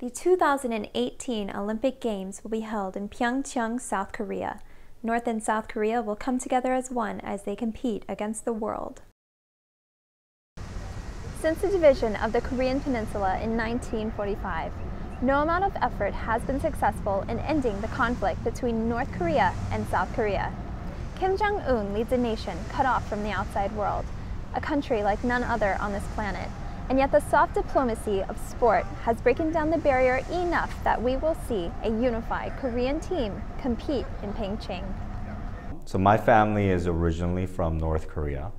The 2018 Olympic Games will be held in Pyeongchang, South Korea. North and South Korea will come together as one as they compete against the world. Since the division of the Korean Peninsula in 1945, no amount of effort has been successful in ending the conflict between North Korea and South Korea. Kim Jong-un leads a nation cut off from the outside world, a country like none other on this planet. And yet the soft diplomacy of sport has broken down the barrier enough that we will see a unified Korean team compete in Pyeongchang. So my family is originally from North Korea.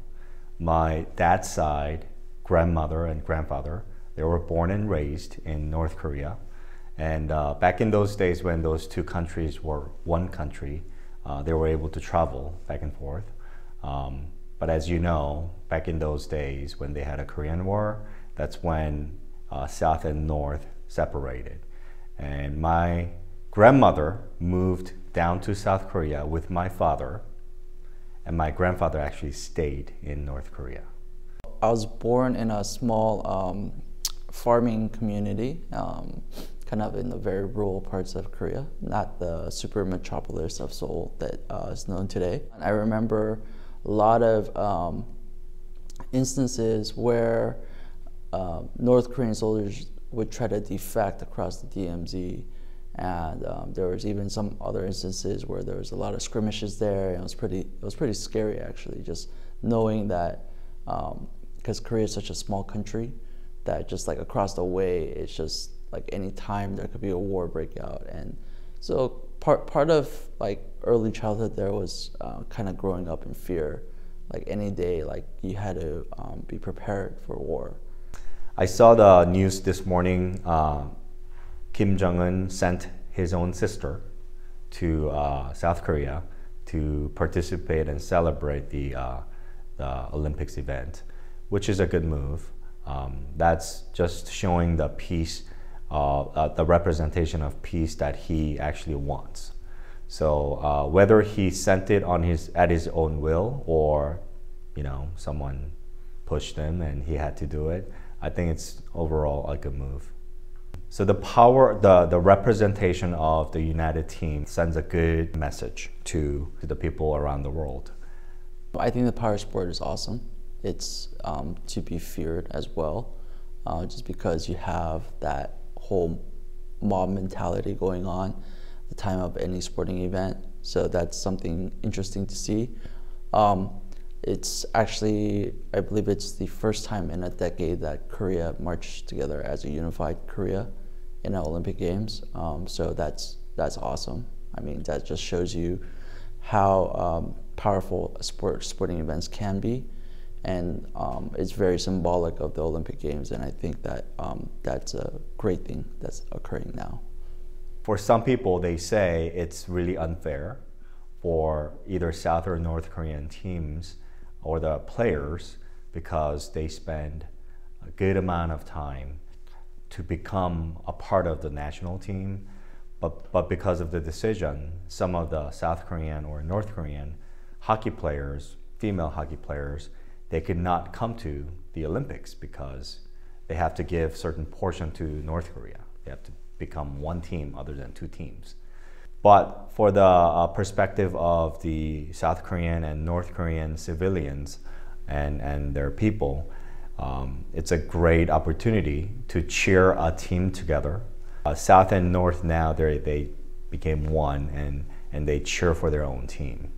My dad's side, grandmother and grandfather, they were born and raised in North Korea. And back in those days when those two countries were one country, they were able to travel back and forth. But as you know, back in those days when they had a Korean War, that's when South and North separated. And my grandmother moved down to South Korea with my father, and my grandfather actually stayed in North Korea. I was born in a small farming community, kind of in the very rural parts of Korea, not the super metropolis of Seoul that is known today. I remember a lot of instances where North Korean soldiers would try to defect across the DMZ, and there was even some other instances where there was a lot of skirmishes there, and it was pretty scary actually, just knowing that because Korea is such a small country that just like across the way, it's just like any time there could be a war breakout. And so part of like early childhood there was kind of growing up in fear. Like any day, like you had to be prepared for war. I saw the news this morning. Kim Jong-un sent his own sister to South Korea to participate and celebrate the Olympics event, which is a good move. That's just showing the peace, the representation of peace that he actually wants. So whether he sent it on at his own will, or someone pushed him and he had to do it, I think it's overall a good move. So the power, the representation of the united team sends a good message to the people around the world. I think the power sport is awesome. It's to be feared as well, just because you have that whole mob mentality going on at the time of any sporting event. So that's something interesting to see. It's actually, I believe it's the first time in a decade that Korea marched together as a unified Korea in the Olympic Games. So that's awesome. I mean, that just shows you how powerful sporting events can be. And it's very symbolic of the Olympic Games, and I think that that's a great thing that's occurring now. For some people, they say it's really unfair for either South or North Korean teams or the players, because they spend a good amount of time to become a part of the national team, but because of the decision, some of the South Korean or North Korean hockey players, female hockey players, they could not come to the Olympics because they have to give certain portion to North Korea. They have to become one team other than two teams. But for the perspective of the South Korean and North Korean civilians and their people, it's a great opportunity to cheer a team together. South and North now, they became one, and they cheer for their own team.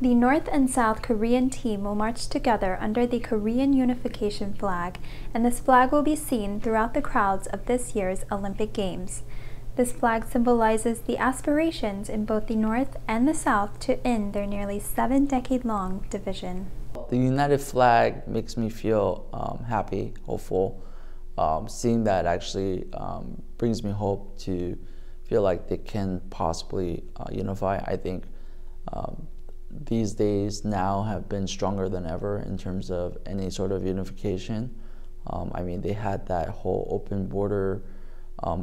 The North and South Korean team will march together under the Korean unification flag, and this flag will be seen throughout the crowds of this year's Olympic Games. This flag symbolizes the aspirations in both the North and the South to end their nearly 7-decade-long division. The united flag makes me feel happy, hopeful. Seeing that actually brings me hope to feel like they can possibly unify. I think these days now have been stronger than ever in terms of any sort of unification. I mean, they had that whole open border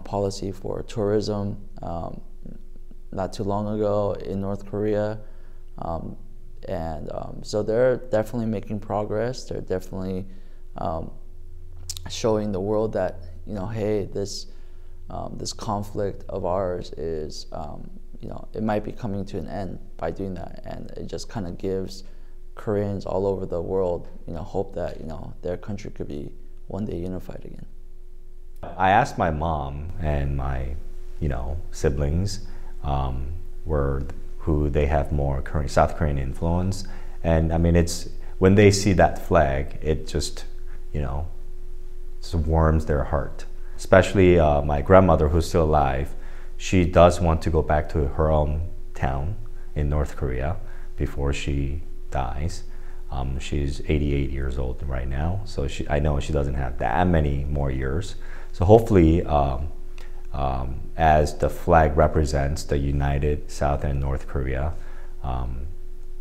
policy for tourism not too long ago in North Korea. So they're definitely making progress. They're definitely showing the world that you know, hey, this conflict of ours is, you know, it might be coming to an end by doing that, and it just kind of gives Koreans all over the world, you know, hope that, you know, their country could be one day unified again. I asked my mom and my, you know, siblings who they have more South Korean influence, and I mean, it's when they see that flag, it just, you know, just warms their heart. Especially my grandmother, who's still alive, she does want to go back to her own town in North Korea before she dies. She's 88 years old right now, so I know she doesn't have that many more years. So hopefully, as the flag represents the united South and North Korea,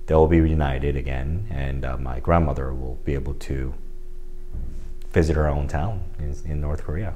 they'll be united again, and my grandmother will be able to visit her own town in North Korea.